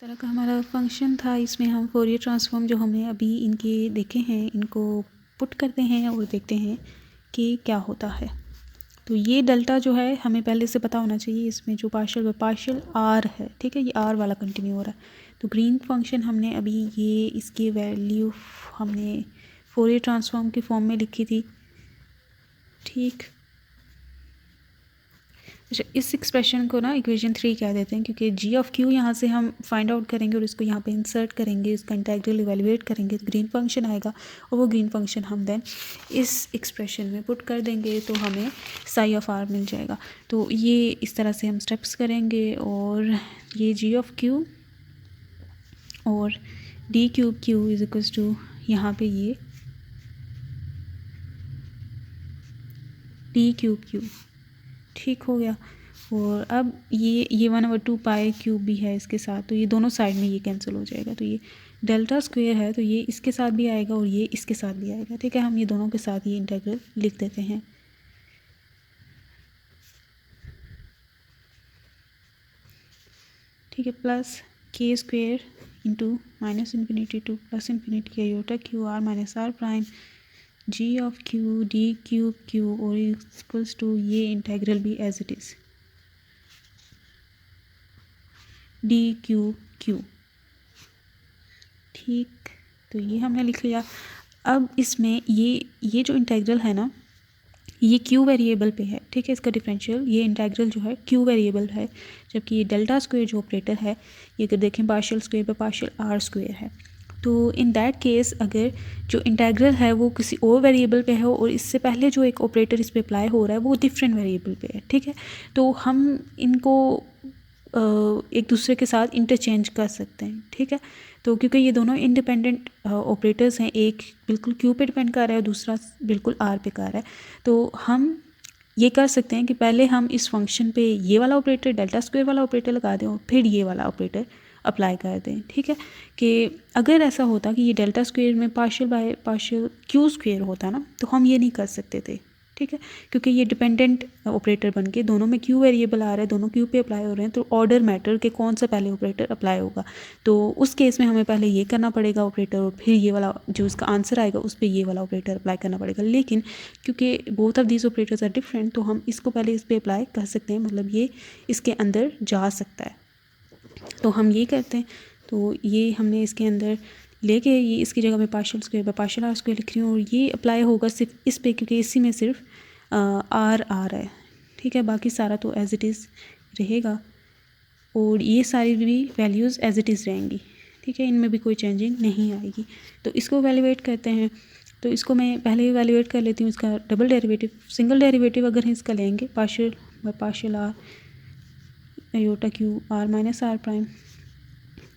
तरह का हमारा फंक्शन था। इसमें हम फोरियर ट्रांसफॉर्म जो हमने अभी इनके देखे हैं इनको पुट करते हैं और देखते हैं कि क्या होता है। तो ये डेल्टा जो है हमें पहले से पता होना चाहिए। इसमें जो पार्शियल आर है, ठीक है, ये आर वाला कंटिन्यू हो रहा है। तो ग्रीन फंक्शन हमने अभी ये इसकी वैल्यू हमने फोरियर ट्रांसफॉर्म के फॉर्म में लिखी थी, ठीक। अच्छा, इस एक्सप्रेशन को ना इक्वेशन 3 कह देते हैं, क्योंकि जी ऑफ क्यू यहाँ से हम फाइंड आउट करेंगे और इसको यहाँ पे इंसर्ट करेंगे, इसका इंटीग्रल इवेलुएट करेंगे तो ग्रीन फंक्शन आएगा, और वो ग्रीन फंक्शन हम देन इस एक्सप्रेशन में पुट कर देंगे तो हमें साई ऑफ आर मिल जाएगा। तो ये इस तरह से हम स्टेप्स करेंगे, और ये जी ऑफ क्यू और D cube Q is equal to यहाँ पे ये डी क्यूब क्यू, ठीक हो गया। और अब ये 1/2 पाई क्यूब भी है इसके साथ, तो ये दोनों साइड में ये कैंसिल हो जाएगा। तो ये डेल्टा स्क्वायर है तो ये इसके साथ भी आएगा और ये इसके साथ भी आएगा, ठीक है। हम ये दोनों के साथ ये इंटीग्रल लिख देते हैं। ठीक है, plus K square into minus infinity to plus infinity iota Q R minus are prime G of Q D cube Q और इक्वल्स टू ये इंटीग्रल भी as it is D Q Q, ठीक। तो ये हमने लिख लिया। अब इसमें ये जो इंटीग्रल है ना, ये क्यू वेरिएबल पे है, ठीक है। इसका डिफरेंशियल ये इंटीग्रल जो है क्यू वेरिएबल है, जबकि ये डेल्टा स्क्वायर जो ऑपरेटर है ये अगर देखें पार्शियल स्क्वायर पे पार्शियल आर स्क्वायर है। तो इन दैट केस अगर जो इंटीग्रल है वो किसी और वेरिएबल पे है और इससे पहले जो एक ऑपरेटर इस पर अप्लाई हो रहा है वो डिफरेंट वेरिएबल पे है, ठीक है। तो हम इनको एक दूसरे के साथ इंटरचेंज कर सकते हैं, ठीक है। तो क्योंकि ये दोनों इंडिपेंडेंट ऑपरेटर्स हैं, एक बिल्कुल क्यू पे डिपेंड कर रहा है, दूसरा बिल्कुल आर पे कर रहा है, तो हम ये कर सकते हैं कि पहले हम इस फंक्शन पे ये वाला ऑपरेटर डेल्टा स्क्वायर वाला ऑपरेटर लगा दें और फिर ये वाला ऑपरेटर अप्लाई कर दें, ठीक है। कि अगर ऐसा होता कि ये डेल्टा स्क्वायर में partial by partial Q square होता ना, तो हम ये नहीं कर सकते थे, ठीक है, क्योंकि ये डिपेंडेंट ऑपरेटर बन के दोनों में क्यू वेरिएबल आ रहा है, दोनों क्यू पे अप्लाई हो रहे हैं, तो ऑर्डर मैटर के कौन सा पहले ऑपरेटर अप्लाई होगा। तो उस केस में हमें पहले ये करना पड़ेगा ऑपरेटर, और फिर ये वाला जो इसका आंसर आएगा उस पर ये वाला ऑपरेटर अप्लाई करना पड़ेगा। लेकिन क्योंकि both of these operators are different, तो हम इसको पहले इस पर अप्लाई कर सकते हैं, मतलब ये इसके अंदर जा सकता है। तो हम ये करते हैं, तो ये हमने इसके अंदर लेके ये इसकी जगह मैं partial square by partial R square लिख रही हूँ, और ये अप्लाई होगा सिर्फ इस पे क्योंकि इसी में सिर्फ आर आ रहा है, ठीक है। बाकी सारा तो एज इट इज़ रहेगा, और ये सारी भी वैल्यूज़ एज इट इज़ रहेंगी, ठीक है, इनमें भी कोई चेंजिंग नहीं आएगी। तो इसको वैल्यूएट करते हैं। तो इसको मैं पहले वैल्यूएट कर लेती हूँ, इसका डबल डेरिवेटिव, सिंगल डेरिवेटिव अगर हम इसका लेंगे partial by partial R iota Q R minus are prime,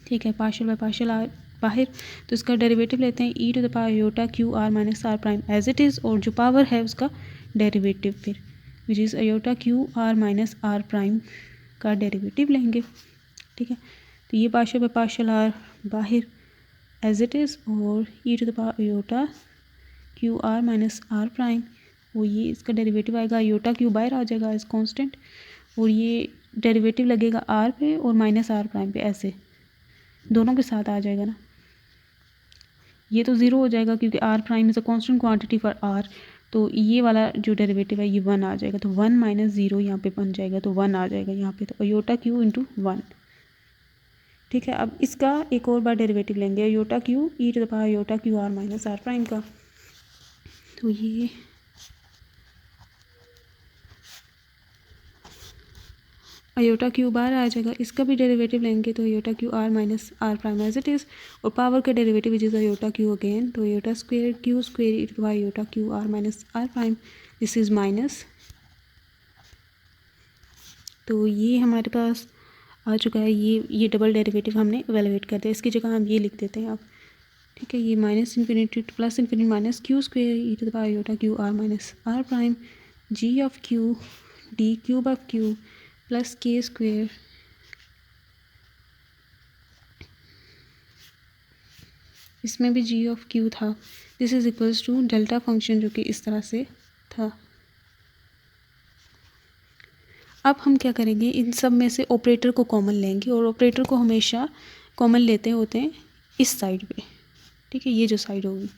ठीक है, पार्शियल बाय पार्शियल आर बाहर, तो इसका डेरिवेटिव लेते हैं e to the power iota Q R minus are prime as it is, और जो पावर है उसका डेरिवेटिव फिर which is iota Q R minus are prime का डेरिवेटिव लेंगे, ठीक है। तो ये पार्शियल बाय पार्शियल आर बाहर एज इट इज़, और e to the power iota Q R minus are prime, वो ये इसका डेरिवेटिव आएगा, आयोटा क्यू बाहर आ जाएगा एज कांस्टेंट, और ये डेरिवेटिव लगेगा आर पे और माइनस आर प्राइम पे, ऐसे दोनों के साथ आ जाएगा ना। ये तो ज़ीरो हो जाएगा क्योंकि R prime is a constant quantity for R, तो ये वाला जो डेरिवेटिव है ये 1 आ जाएगा, तो 1 माइनस ज़ीरो यहाँ पे बन जाएगा, तो 1 आ जाएगा यहाँ पे, तो आयोटा क्यू इंटू 1, ठीक है। अब इसका एक और बार डेरिवेटिव लेंगे iota Q E to the power iota Q R minus are prime का, तो ये आयोटा क्यू बाहर आ जाएगा, इसका भी डेरिवेटिव लेंगे तो iota Q R minus are prime as it is, और पावर का derivative which is iota q again, तो iota square q square E to the power iota Q R minus are prime, this is minus. तो ये हमारे पास आ चुका है, ये double derivative हमने इवेलुएट कर दिया, इसकी जगह हम ये लिख देते हैं अब, ठीक है। ये minus infinity to plus infinity minus Q square E to the power iota Q R minus are prime G of Q D cube of Q plus K square इसमें भी जी ऑफ क्यू था, this is equals to delta function जो कि इस तरह से था। अब हम क्या करेंगे, इन सब में से ऑपरेटर को कॉमन लेंगे, और ऑपरेटर को हमेशा कॉमन लेते होते हैं इस साइड पे, ठीक है। ये जो साइड होगी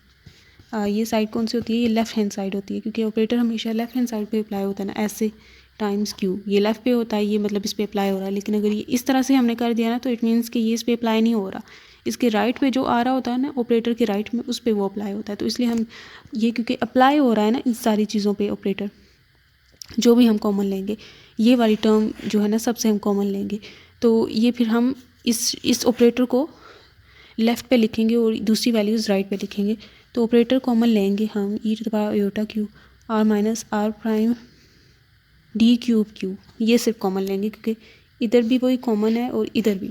ये साइड कौन सी होती है, ये लेफ़्ट हैंड साइड होती है, क्योंकि ऑपरेटर हमेशा लेफ़्ट हैंड साइड पे अप्लाई होता है ना, ऐसे टाइम्स क्यू, ये लेफ़्ट पे होता है, ये मतलब इस पे अप्लाई हो रहा है। लेकिन अगर ये इस तरह से हमने कर दिया ना तो इट मीन्स कि ये इस पे अप्लाई नहीं हो रहा, इसके राइट पे जो आ रहा होता है ना ऑपरेटर के राइट में, उस पे वो अप्लाई होता है। तो इसलिए हम ये क्योंकि अप्लाई हो रहा है ना इन सारी चीज़ों पे ऑपरेटर, जो भी हम कॉमन लेंगे, ये वाली टर्म जो है ना सबसे हम कॉमन लेंगे। तो ये फिर हम इस ऑपरेटर को लेफ़्ट पे लिखेंगे और दूसरी वैल्यूज़ राइट पे लिखेंगे। तो ऑपरेटर कॉमन लेंगे हम e to the power iota Q R minus are prime d cube q, ये सिर्फ कॉमन लेंगे क्योंकि इधर भी वही कॉमन है और इधर भी,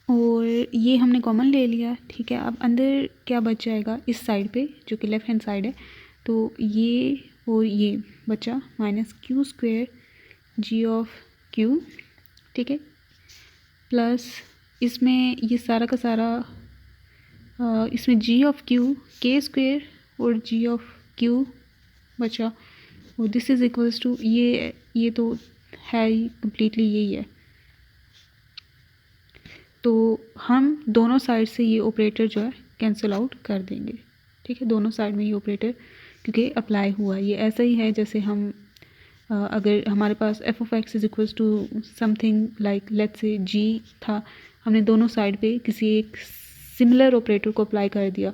और ये हमने कॉमन ले लिया, ठीक है। अब अंदर क्या बच जाएगा इस साइड पे जो कि लेफ़्ट हैंड साइड है, तो ये और ये बचा minus Q square G of Q, ठीक है, प्लस इसमें ये सारा का सारा इसमें जी ऑफ क्यू के स्क्वेयर और जी ऑफ क्यू बचा, और दिस इज़ इक्वल्स टू ये तो है ही कम्प्लीटली यही है। तो हम दोनों साइड से ये ऑपरेटर जो है कैंसिल आउट कर देंगे, ठीक है। दोनों साइड में ये ऑपरेटर क्योंकि अप्लाई हुआ, ये ऐसा ही है जैसे हम अगर हमारे पास f of x is equals to something like let's say g था, हमने दोनों साइड पे किसी एक सिमिलर ऑपरेटर को अप्लाई कर दिया,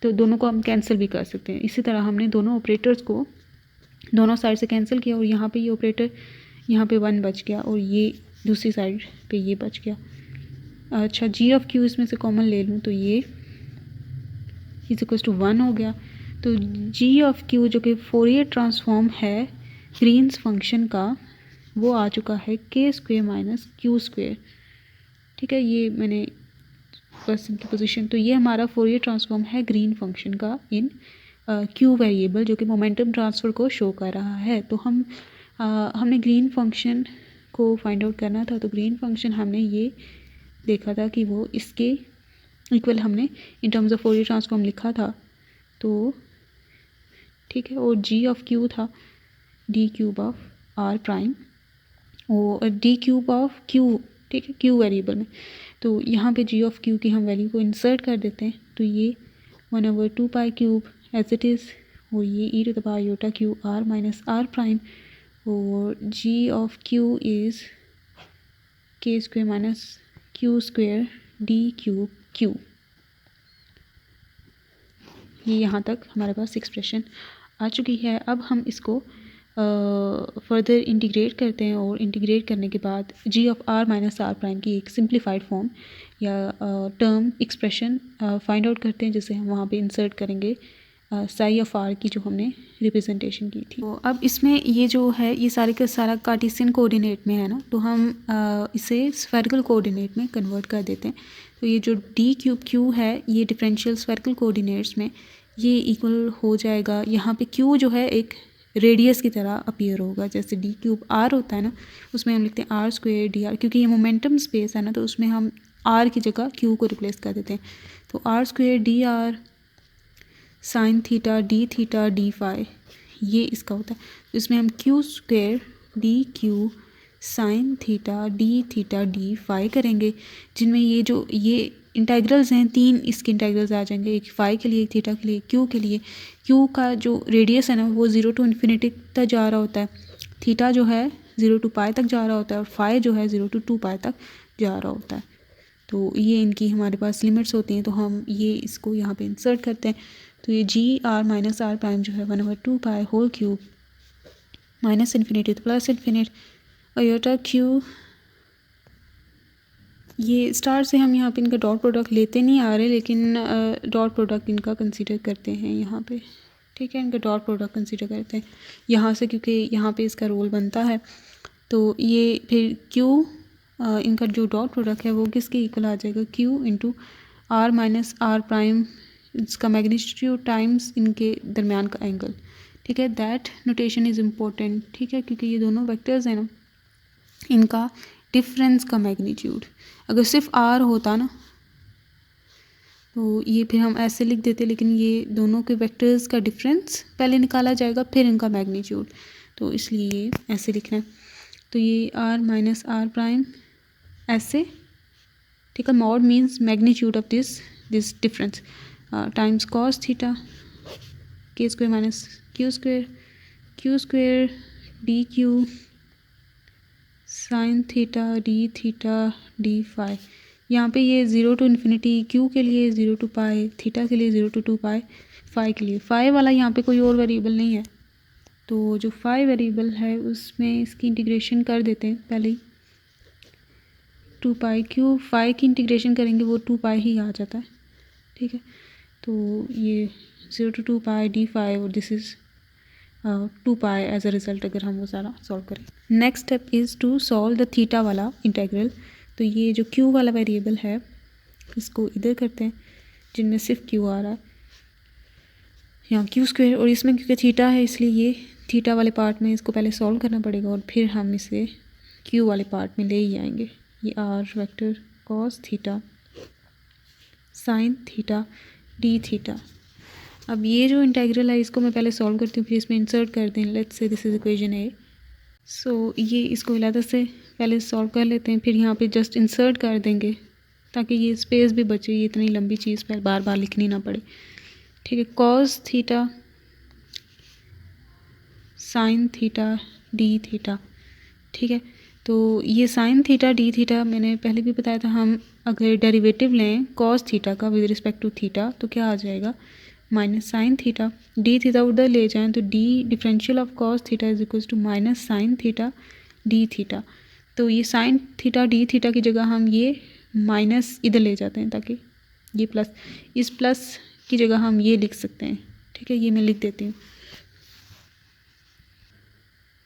तो दोनों को हम कैंसिल भी कर सकते हैं। इसी तरह हमने दोनों ऑपरेटर्स को दोनों साइड से कैंसिल किया, और यहाँ पे ये ऑपरेटर यहाँ पे 1 बच गया और ये दूसरी साइड पे ये बच गया। अच्छा, जी ऑफ क्यू इसमें से कॉमन ले लूँ तो ये इज इक्वल्स टू 1 हो गया। तो जी ऑफ क्यू जो कि फोरियर ट्रांसफॉर्म है ग्रीन्स फंक्शन का, वो आ चुका है के स्क्वेयर माइनस क्यू स्क्वेयर, ठीक है। ये मैंने बस इनकी पोजीशन, तो ये हमारा फोरियर ट्रांसफॉर्म है ग्रीन फंक्शन का इन क्यू वेरिएबल जो कि मोमेंटम ट्रांसफ़र को शो कर रहा है। तो हमने ग्रीन फंक्शन को फाइंड आउट करना था, तो ग्रीन फंक्शन हमने ये देखा था कि वो इसके इक्वल हमने in terms of Fourier transform लिखा था, तो ठीक है। और जी ऑफ क्यू था D cube of R prime और डी क्यूब ऑफ क्यू, ठीक है, क्यू वेरिएबल में। तो यहाँ पे जी ऑफ क्यू की हम वैल्यू को इंसर्ट कर देते हैं, तो ये 1/2 pi cube as it is, और ये e to the power iota Q R minus are prime, और जी of q is k square minus Q square d cube q. ये यहाँ तक हमारे पास एक्सप्रेशन आ चुकी है। अब हम इसको फर्दर इंटीग्रेट करते हैं, और इंटीग्रेट करने के बाद g of r minus are prime की एक सिंप्लीफाइड फॉर्म या टर्म एक्सप्रेशन फाइंड आउट करते हैं, जिसे हम वहाँ पे इंसर्ट करेंगे साई ऑफ आर की जो हमने रिप्रेजेंटेशन की थी। तो अब इसमें ये जो है ये सारे का सारा कार्टेशियन कोऑर्डिनेट में है ना, तो हम इसे स्फेरिकल कोऑर्डिनेट में कन्वर्ट कर देते हैं। तो ये जो डी क्यूब क्यू है ये डिफरेंशियल स्फेरिकल कोऑर्डिनेट्स में ये इक्वल हो जाएगा, यहाँ पे क्यू जो है एक रेडियस की तरह अपीयर होगा, जैसे डी क्यूब आर होता है ना, उसमें हम लिखते हैं आर स्क्वेयर डी आर, क्योंकि ये मोमेंटम स्पेस है ना, तो उसमें हम आर की जगह क्यू को रिप्लेस कर देते हैं। तो R square D R sine theta D phi, ये इसका होता है। तो इसमें हम Q square D Q sine theta D phi करेंगे, जिनमें ये इंटेग्रल्स हैं, 3 इसके इंटेग्रल्स आ जाएंगे, एक फाई के लिए, एक थीटा के लिए, क्यू के लिए। क्यू का जो रेडियस है ना वो 0 टू इन्फिनिटी तक जा रहा होता है, थीटा जो है 0 टू पाई तक जा रहा होता है, और फाई जो है 0 टू 2 पाई तक जा रहा होता है। तो ये इनकी हमारे पास लिमिट्स होती हैं, तो हम ये इसको यहाँ पे इंसर्ट करते हैं। तो ये जी आर माइनस आर प्राइम जो है 1/2 पाई होल क्यूब माइनस इन्फिनिटी तो प्लस इन्फिनिट आयोटा क्यू, ये स्टार से हम यहाँ पे इनका डॉट प्रोडक्ट लेते नहीं आ रहे, लेकिन डॉट प्रोडक्ट इनका कंसीडर करते हैं यहाँ पे, ठीक है। इनका डॉट प्रोडक्ट कंसीडर करते हैं यहाँ से, क्योंकि यहाँ पे इसका रोल बनता है। तो ये फिर क्यू इनका जो डॉट प्रोडक्ट है वो किसके इक्वल आ जाएगा, Q into R minus are prime, इसका मैग्नीट्यूड टाइम्स इनके दरमियान का एंगल, ठीक है। दैट नोटेशन इज़ इम्पोर्टेंट, ठीक है, क्योंकि ये दोनों वेक्टर्स हैं ना, इनका डिफरेंस का मैग्नीट्यूड अगर सिर्फ आर होता ना तो ये फिर हम ऐसे लिख देते, लेकिन ये दोनों के वेक्टर्स का डिफरेंस पहले निकाला जाएगा फिर इनका मैग्नीट्यूड, तो इसलिए ये ऐसे लिखना है। तो ये आर माइनस आर प्राइम ऐसे, ठीक है। Mod means magnitude of this difference times cos theta k square minus Q square d Q sine theta D phi. यहाँ पे ये 0 टू इन्फिनिटी क्यू के लिए, 0 टू पाई थीटा के लिए, 0 टू 2 पाई फाई के लिए। फाई वाला यहाँ पे कोई और वेरिएबल नहीं है, तो जो फाई वेरिएबल है उसमें इसकी इंटीग्रेशन कर देते हैं पहले ही। 2 पाई क्यू फाई की इंटीग्रेशन करेंगे वो 2 पाई ही आ जाता है, ठीक है। तो ये 0 टू 2 पाई डी फाई और this is 2 pi as a result, अगर हम वो सारा सॉल्व करें। Next step is to solve the theta वाला इंटेग्रल। तो ये जो क्यू वाला वेरिएबल है इसको इधर करते हैं, जिनमें सिर्फ क्यू आ रहा है, यहाँ क्यू स्क्वायर, और इसमें क्योंकि थीटा है इसलिए ये थीटा वाले पार्ट में इसको पहले सॉल्व करना पड़ेगा और फिर हम इसे क्यू वाले पार्ट में ले ही आएंगे। ये R vector cos theta sine theta D theta. अब ये जो इंटेग्रल है इसको मैं पहले सॉल्व करती हूँ, फिर इसमें इंसर्ट कर दें। Let's say this is equation a. So ये इसको अलग से पहले सॉल्व कर लेते हैं, फिर यहाँ पे जस्ट इंसर्ट कर देंगे ताकि ये स्पेस भी बचे, ये इतनी लंबी चीज़ पर बार बार लिखनी ना पड़े, ठीक है। Cos theta sine theta D theta, ठीक है। तो ये साइन थीटा डी थीटा मैंने पहले भी बताया था, हम अगर डेरिवेटिव लें कॉस थीटा का विद रिस्पेक्ट टू थीटा तो क्या आ जाएगा, minus sine theta. D theta उधर ले जाएं तो D differential of cos theta is equals to minus sine theta D theta. तो ये साइन थीटा डी थीटा की जगह हम ये माइनस इधर ले जाते हैं ताकि ये प्लस, इस प्लस की जगह हम ये लिख सकते हैं, ठीक है। ये मैं लिख देती हूँ,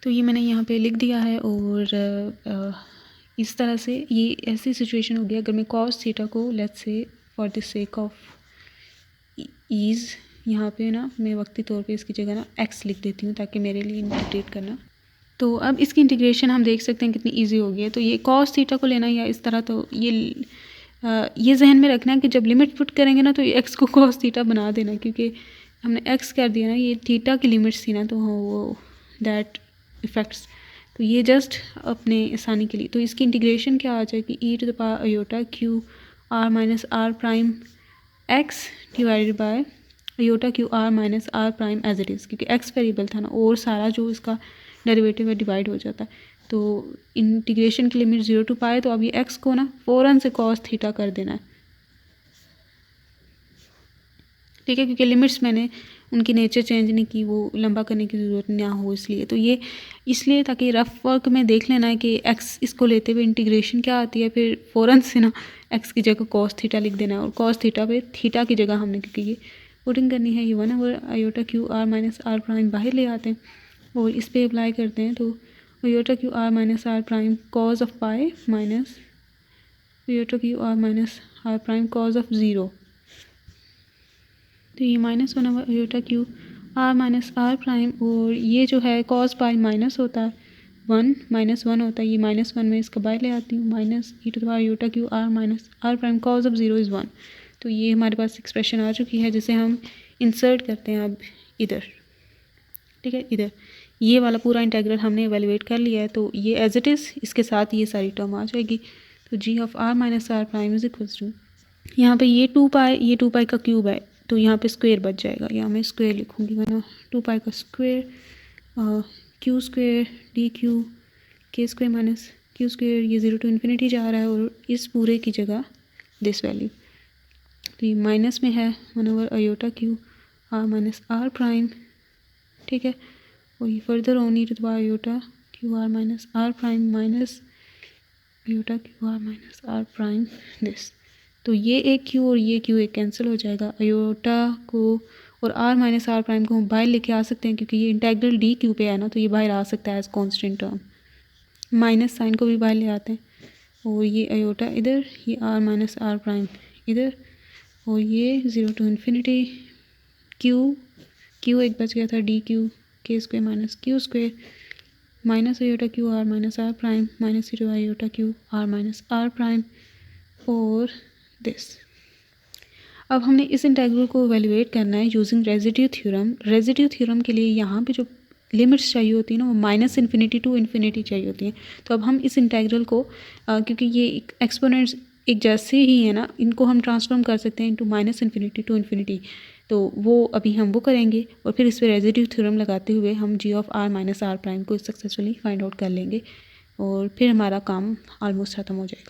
तो ये मैंने यहाँ पे लिख दिया है। और इस तरह से ये ऐसी सिचुएशन हो गई, अगर मैं कॉस थीटा को let's say for the sake of ease यहाँ पे ना मैं वक्ती तौर पे इसकी जगह ना एक्स लिख देती हूँ ताकि मेरे लिए इंटीग्रेट करना। तो अब इसकी इंटीग्रेशन हम देख सकते हैं कितनी इजी हो गई है। तो ये कॉस थीटा को लेना या इस तरह, तो ये जहन में रखना है कि जब लिमिट पुट करेंगे ना तो एक्स को कॉस थीटा बना देना, क्योंकि हमने एक्स कर दिया ना, ये थीटा की लिमिट्स थी ना, तो वो दैट इफ़ेक्ट्स। तो ये जस्ट अपने आसानी के लिए, तो इसकी इंटीग्रेशन क्या आ जाएगी, e to the power iota Q R minus are prime x divided by iota Q R minus are prime as it is, क्योंकि एक्स वेरिएबल था ना, और सारा जो इसका डेरिवेटिव है डिवाइड हो जाता है। तो इंटीग्रेशन की लिमिट 0 टू पाए, तो अब ये एक्स को ना फ़ौरन से कॉस थीटा कर देना है, ठीक है, क्योंकि लिमिट्स मैंने उनकी नेचर चेंज नहीं की, वो लंबा करने की ज़रूरत ना हो इसलिए। तो ये इसलिए ताकि रफ वर्क में देख लेना है कि एक्स इसको लेते हुए इंटीग्रेशन क्या आती है, फिर फ़ौरन से ना एक्स की जगह कॉस थीटा लिख देना है, और कॉस थीटा पे थीटा की जगह हमने क्योंकि ये पुटिंग करनी है, ये 1 iota Q R minus are prime बाहर ले आते हैं और इस पर अप्लाई करते हैं। तो iota Q R minus are prime cos of pi minus iota Q R minus are prime cos of 0। तो ये -1 over iota Q R minus are prime, और ये जो है कॉस पाई माइनस होता है 1 -1 होता है, ये -1 में इसका बाय ले आती हूँ, minus E to the power iota Q R minus are prime cos of 0 is 1। तो ये हमारे पास एक्सप्रेशन आ चुकी है जिसे हम इंसर्ट करते हैं अब इधर, ठीक है। इधर ये वाला पूरा इंटेग्रल हमने एवेलुएट कर लिया है, तो ये एज इट इज़ इसके साथ ये सारी टर्म आ जाएगी। तो g of r minus are prime is equals to, यहाँ पे ये 2 पाई का क्यूब है, तो यहाँ पे स्क्वायर बच जाएगा, यहाँ मैं स्क्वायर लिखूँगी, वरना 2 पाई का square q square d q के स्क्वायर माइनस क्यू स्क्वायर, ये 0 टू इन्फिनिटी जा रहा है, और इस पूरे की जगह दिस वैल्यू, तो ये माइनस में है 1 over iota Q R minus are prime, ठीक है। और ये further on e to the power iota Q R minus are prime minus iota Q R minus are prime this. तो ये एक क्यू और ये क्यू एक कैंसिल हो जाएगा, अयोटा को और आर माइनस आर प्राइम को हम बाहर लेके आ सकते हैं क्योंकि ये इंटेग्रल डी क्यू पे है ना, तो ये बाहर आ सकता है as constant term, minus sign को भी बाहर ले आते हैं, और ये अयोटा इधर, ये आर माइनस आर प्राइम इधर, और ये 0 टू इन्फिनिटी क्यू एक बच गया था डी क्यू के square minus Q square minus iota Q R minus are prime minus 0 iota Q R minus are prime और दिस। अब हमने इस इंटेग्रल को एवेलुएट करना है using residue theorem. Residue theorem के लिए यहाँ पे जो लिमिट्स चाहिए होती है ना, वो -∞ टू इन्फिनिटी चाहिए होती हैं। तो अब हम इस इंटेग्रल को क्योंकि ये एक्सपोनेंट्स एक जैसे ही है ना, इनको हम ट्रांसफॉर्म कर सकते हैं into minus infinity to infinity. तो वो अभी हम वो करेंगे और फिर इस पर रेजिड्यू थ्योरम लगाते हुए हम g of r minus are prime को सक्सेसफुली फाइंड आउट कर लेंगे और फिर हमारा काम ऑलमोस्ट ख़त्म हो जाएगा।